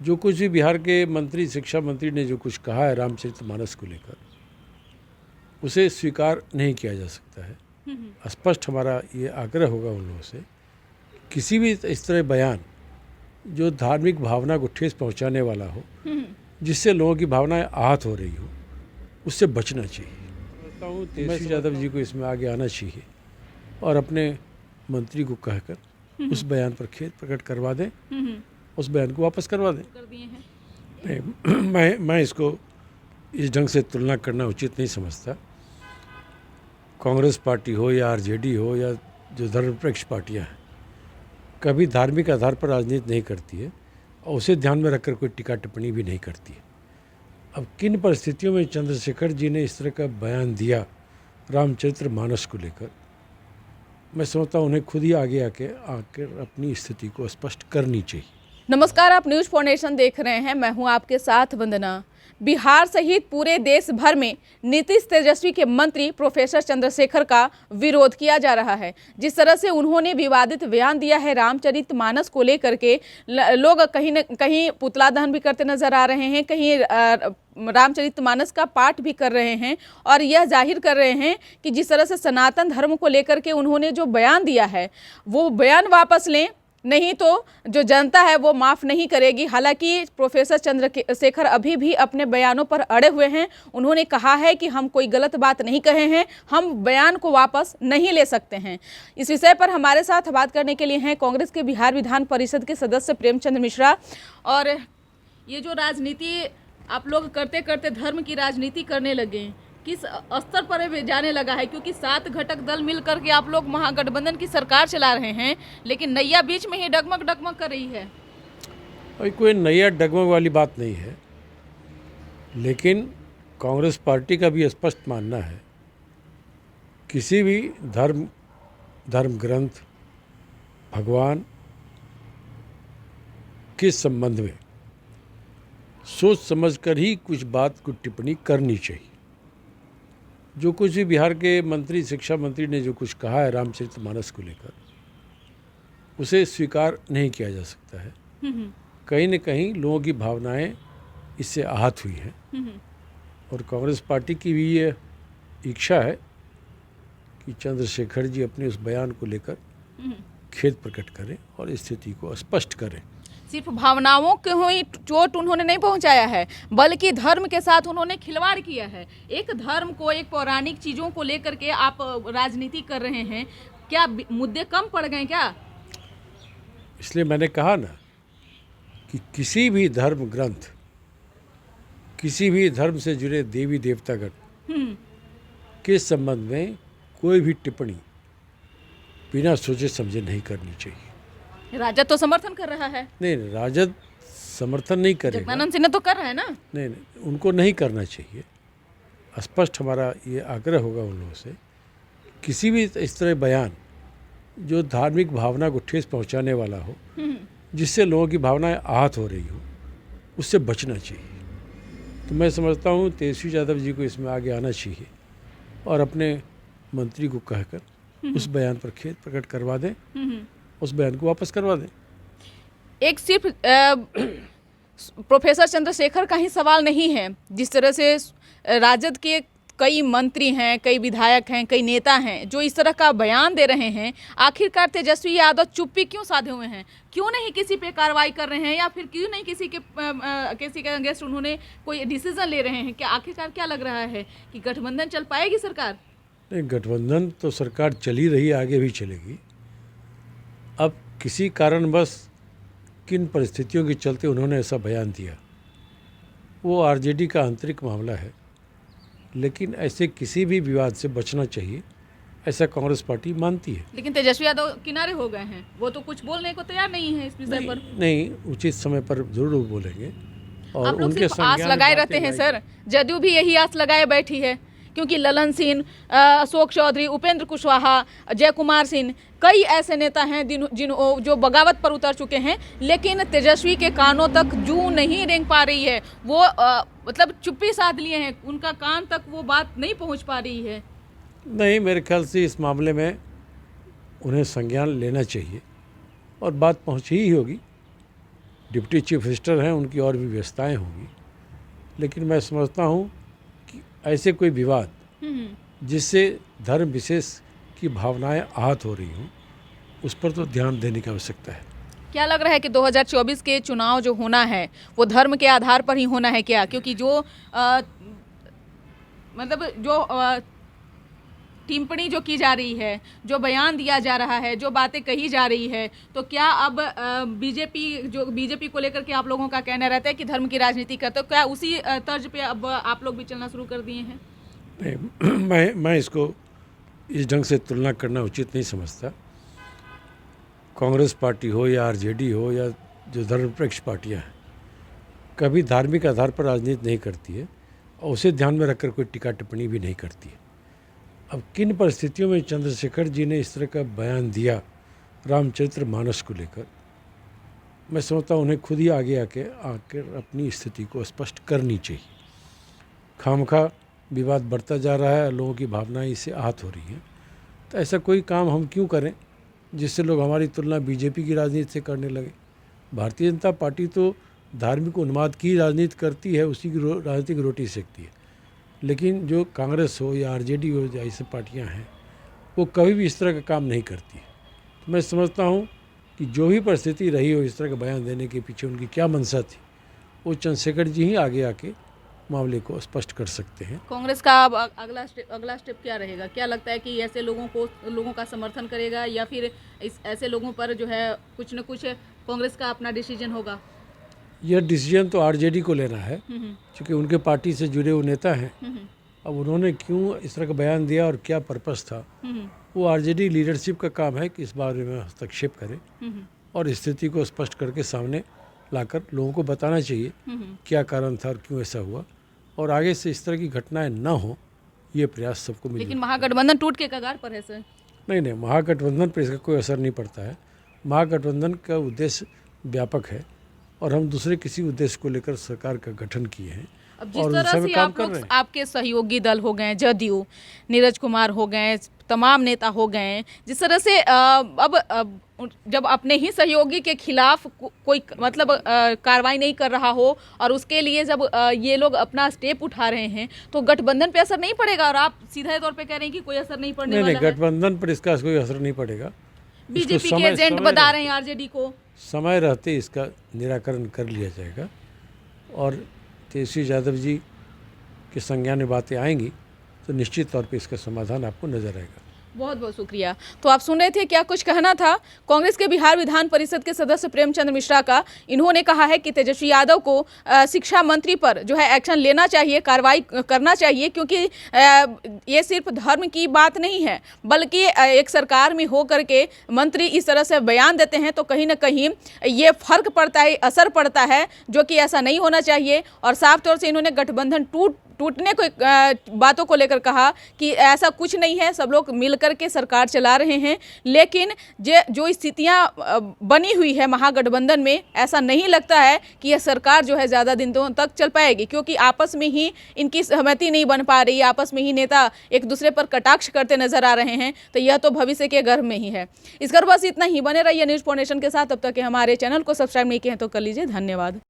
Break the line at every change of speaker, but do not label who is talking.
जो कुछ भी बिहार के मंत्री, शिक्षा मंत्री ने जो कुछ कहा है रामचरितमानस को लेकर, उसे स्वीकार नहीं किया जा सकता है। स्पष्ट हमारा ये आग्रह होगा उन लोगों से, किसी भी इस तरह बयान जो धार्मिक भावना को ठेस पहुंचाने वाला हो, जिससे लोगों की भावनाएं आहत हो रही हो, उससे बचना चाहिए। समझता हूँ तेजस्वी यादव जी को इसमें आगे आना चाहिए और अपने मंत्री को कहकर उस बयान पर खेद प्रकट करवा दें, उस बयान को वापस करवा दें। मैं इसको इस ढंग से तुलना करना उचित नहीं समझता। कांग्रेस पार्टी हो या आरजेडी हो या जो धर्मनिरपेक्ष पार्टियां हैं, कभी धार्मिक आधार पर राजनीति नहीं करती है और उसे ध्यान में रखकर कोई टीका टिप्पणी भी नहीं करती है। अब किन परिस्थितियों में चंद्रशेखर जी ने इस तरह का बयान दिया रामचरितमानस को लेकर, मैं समझता हूँ उन्हें खुद ही आगे आकर अपनी स्थिति को स्पष्ट करनी चाहिए।
नमस्कार, आप न्यूज फाउंडेशन देख रहे हैं। मैं हूं आपके साथ वंदना। बिहार सहित पूरे देश भर में नीतीश तेजस्वी के मंत्री प्रोफेसर चंद्रशेखर का विरोध किया जा रहा है। जिस तरह से उन्होंने विवादित बयान दिया है रामचरितमानस को लेकर के, लोग कहीं न कहीं पुतला दहन भी करते नजर आ रहे हैं, कहीं रामचरितमानस का पाठ भी कर रहे हैं और यह जाहिर कर रहे हैं कि जिस तरह से सनातन धर्म को लेकर के उन्होंने जो बयान दिया है वो बयान वापस लें, नहीं तो जो जनता है वो माफ़ नहीं करेगी। हालांकि प्रोफेसर चंद्रशेखर अभी भी अपने बयानों पर अड़े हुए हैं। उन्होंने कहा है कि हम कोई गलत बात नहीं कहे हैं, हम बयान को वापस नहीं ले सकते हैं। इस विषय पर हमारे साथ बात करने के लिए हैं कांग्रेस के बिहार विधान परिषद के सदस्य प्रेमचंद मिश्रा। और ये जो राजनीति आप लोग करते करते धर्म की राजनीति करने लगे, किस स्तर पर जाने लगा है? क्योंकि 7 घटक दल मिलकर के आप लोग महागठबंधन की सरकार चला रहे हैं, लेकिन नैया बीच में ही डगमग डगमग कर रही है।
और कोई नैया डगमग वाली बात नहीं है, लेकिन कांग्रेस पार्टी का भी स्पष्ट मानना है किसी भी धर्म ग्रंथ, भगवान के संबंध में सोच समझकर ही कुछ बात को टिप्पणी करनी चाहिए। जो कुछ भी बिहार के मंत्री, शिक्षा मंत्री ने जो कुछ कहा है रामचरितमानस को लेकर, उसे स्वीकार नहीं किया जा सकता है। कहीं न कहीं लोगों की भावनाएं इससे आहत हुई हैं और कांग्रेस पार्टी की भी ये इच्छा है कि चंद्रशेखर जी अपने उस बयान को लेकर खेद प्रकट करें और स्थिति को स्पष्ट करें।
सिर्फ भावनाओं को ही चोट उन्होंने नहीं पहुंचाया है, बल्कि धर्म के साथ उन्होंने खिलवाड़ किया है। एक धर्म को, एक पौराणिक चीज़ों को लेकर के आप राजनीति कर रहे हैं, क्या मुद्दे कम पड़ गए क्या?
इसलिए मैंने कहा ना कि किसी भी धर्म ग्रंथ, किसी भी धर्म से जुड़े देवी देवतागण के संबंध में कोई भी टिप्पणी बिना सोचे समझे नहीं करनी चाहिए।
राजद तो समर्थन कर रहा है।
नहीं, राजद समर्थन नहीं करेगा।
जगदानंद सिन्हा तो कर रहे हैं ना।
नहीं, उनको नहीं करना चाहिए। स्पष्ट हमारा ये आग्रह होगा उन लोगों से, किसी भी इस तरह बयान जो धार्मिक भावना को ठेस पहुंचाने वाला हो, जिससे लोगों की भावनाएं आहत हो रही हो, उससे बचना चाहिए। तो मैं समझता हूँ तेजस्वी यादव जी को इसमें आगे आना चाहिए और अपने मंत्री को कहकर उस बयान पर खेद प्रकट करवा दें, उस बयान को वापस करवा दें।
एक सिर्फ प्रोफेसर चंद्रशेखर का ही सवाल नहीं है। जिस तरह से राजद के कई मंत्री हैं, कई विधायक हैं, कई नेता हैं जो इस तरह का बयान दे रहे हैं, आखिरकार तेजस्वी यादव चुप्पी क्यों साधे हुए हैं? क्यों नहीं किसी पे कार्रवाई कर रहे हैं, या फिर क्यों नहीं किसी के अगेंस्ट उन्होंने कोई डिसीजन ले रहे हैं? क्या आखिरकार क्या लग रहा है कि गठबंधन चल पाएगी सरकार?
नहीं, गठबंधन तो सरकार चली रही, आगे भी चलेगी। अब किसी कारणवश किन परिस्थितियों के चलते उन्होंने ऐसा बयान दिया, वो आरजेडी का आंतरिक मामला है, लेकिन ऐसे किसी भी विवाद से बचना चाहिए, ऐसा कांग्रेस पार्टी मानती है।
लेकिन तेजस्वी यादव किनारे हो गए हैं, वो तो कुछ बोलने को तैयार नहीं है इस विषय पर।
नहीं, उचित समय पर जरूर बोलेंगे। और
उनके आस लगाए रहते हैं सर, जदयू भी यही आस लगाए बैठी है, क्योंकि ललन सिंह, अशोक चौधरी, उपेंद्र कुशवाहा, जय कुमार सिंह, कई ऐसे नेता हैं जो बगावत पर उतर चुके हैं, लेकिन तेजस्वी के कानों तक जू नहीं रेंग पा रही है। वो मतलब चुप्पी साध लिए हैं, उनका कान तक वो बात नहीं पहुंच पा रही है।
नहीं, मेरे ख्याल से इस मामले में उन्हें संज्ञान लेना चाहिए और बात पहुंची ही होगी। डिप्टी चीफ मिनिस्टर हैं, उनकी और भी व्यवस्थाएं होंगी, लेकिन मैं समझता हूं कि ऐसे कोई विवाद जिससे धर्म विशेष की भावनाएं आहत हो रही हों, उस पर तो ध्यान देने की आवश्यकता है।
क्या लग रहा है कि 2024 के चुनाव जो होना है वो धर्म के आधार पर ही होना है क्या? क्योंकि जो टिप्पणी जो की जा रही है, जो बयान दिया जा रहा है, जो बातें कही जा रही है, तो क्या अब बीजेपी को लेकर के आप लोगों का कहना रहता है कि धर्म की राजनीति करते हो, क्या उसी तर्ज पे अब आप लोग भी चलना शुरू कर दिए हैं?
नहीं, मैं इसको इस ढंग से तुलना करना उचित नहीं समझता। कांग्रेस पार्टी हो या आरजेडी हो या जो धर्मनिरपेक्ष पार्टियां हैं, कभी धार्मिक आधार पर राजनीति नहीं करती है और उसे ध्यान में रखकर कोई टीका टिप्पणी भी नहीं करती है। अब किन परिस्थितियों में चंद्रशेखर जी ने इस तरह का बयान दिया रामचरित्र मानस को लेकर, मैं समझता हूँ उन्हें खुद ही आगे आकर अपनी स्थिति को स्पष्ट करनी चाहिए। खामखा विवाद बढ़ता जा रहा है, लोगों की भावनाएं इससे आहत हो रही हैं, तो ऐसा कोई काम हम क्यों करें जिससे लोग हमारी तुलना बीजेपी की राजनीति से करने लगे। भारतीय जनता पार्टी तो धार्मिक उन्माद की राजनीति करती है, उसी की राजनीतिक रोटी सेकती है, लेकिन जो कांग्रेस हो या आरजेडी हो या ऐसी पार्टियां हैं, वो कभी भी इस तरह का काम नहीं करती है। तो मैं समझता हूँ कि जो भी परिस्थिति रही हो, इस तरह का बयान देने के पीछे उनकी क्या मंशा थी, वो चंद्रशेखर जी ही आगे आके मामले को स्पष्ट कर सकते हैं।
कांग्रेस का अब अगला स्टेप क्या रहेगा? क्या लगता है कि ऐसे लोगों का समर्थन करेगा या फिर ऐसे लोगों पर जो है कुछ न कुछ कांग्रेस का अपना डिसीजन होगा?
यह डिसीजन तो आरजेडी को लेना है, क्योंकि उनके पार्टी से जुड़े हुए नेता हैं। अब उन्होंने क्यों इस तरह का बयान दिया और क्या पर्पस था, वो आरजेडी लीडरशिप का काम है कि इस बारे में हस्तक्षेप करे और स्थिति को स्पष्ट करके सामने लाकर लोगों को बताना चाहिए क्या कारण था और क्यों ऐसा हुआ, और आगे से इस तरह की घटनाएं न हो, ये प्रयास सबको मिले।
लेकिन महागठबंधन टूट के कगार पर है सर।
नहीं, महागठबंधन पर इसका कोई असर नहीं पड़ता है। महागठबंधन का उद्देश्य व्यापक है और हम दूसरे किसी उद्देश्य को लेकर सरकार का गठन किए हैं।
अब जिस तरह से आप लोग, आपके सहयोगी दल हो गए, जदयू, नीरज कुमार हो गए, तमाम नेता हो गए, जिस तरह से अब जब अपने ही सहयोगी के खिलाफ कोई कार्रवाई नहीं कर रहा हो और उसके लिए जब ये लोग अपना स्टेप उठा रहे हैं, तो गठबंधन पे असर नहीं पड़ेगा? और आप सीधे तौर पे कह रहे हैं कि कोई असर नहीं पड़ने वाला है।
नहीं, गठबंधन पर इसका कोई असर नहीं पड़ेगा।
बीजेपी के एजेंट बता रहे हैं आरजेडी को।
समय रहते इसका निराकरण कर लिया जाएगा और तेजस्वी यादव जी के संज्ञान में बातें आएंगी तो निश्चित तौर पे इसका समाधान आपको नजर आएगा।
बहुत बहुत शुक्रिया। तो आप सुन रहे थे क्या कुछ कहना था कांग्रेस के बिहार विधान परिषद के सदस्य प्रेमचंद्र मिश्रा का। इन्होंने कहा है कि तेजस्वी यादव को शिक्षा मंत्री पर जो है एक्शन लेना चाहिए, कार्रवाई करना चाहिए, क्योंकि ये सिर्फ धर्म की बात नहीं है, बल्कि एक सरकार में हो करके मंत्री इस तरह से बयान देते हैं तो कहीं ना कहीं ये फर्क पड़ता है, असर पड़ता है, जो कि ऐसा नहीं होना चाहिए। और साफ तौर से इन्होंने गठबंधन टूटने को बातों को लेकर कहा कि ऐसा कुछ नहीं है, सब लोग मिलकर के सरकार चला रहे हैं। लेकिन जो स्थितियां बनी हुई है महागठबंधन में, ऐसा नहीं लगता है कि यह सरकार जो है ज़्यादा दिनों तक चल पाएगी, क्योंकि आपस में ही इनकी सहमति नहीं बन पा रही, आपस में ही नेता एक दूसरे पर कटाक्ष करते नजर आ रहे हैं। तो यह तो भविष्य के गर्भ में ही है। इस गर्भ बस इतना ही। बने रहिए न्यूज़ फाउंडेशन के साथ। तब तक के हमारे चैनल को सब्सक्राइब नहीं किए हैं तो कर लीजिए। धन्यवाद।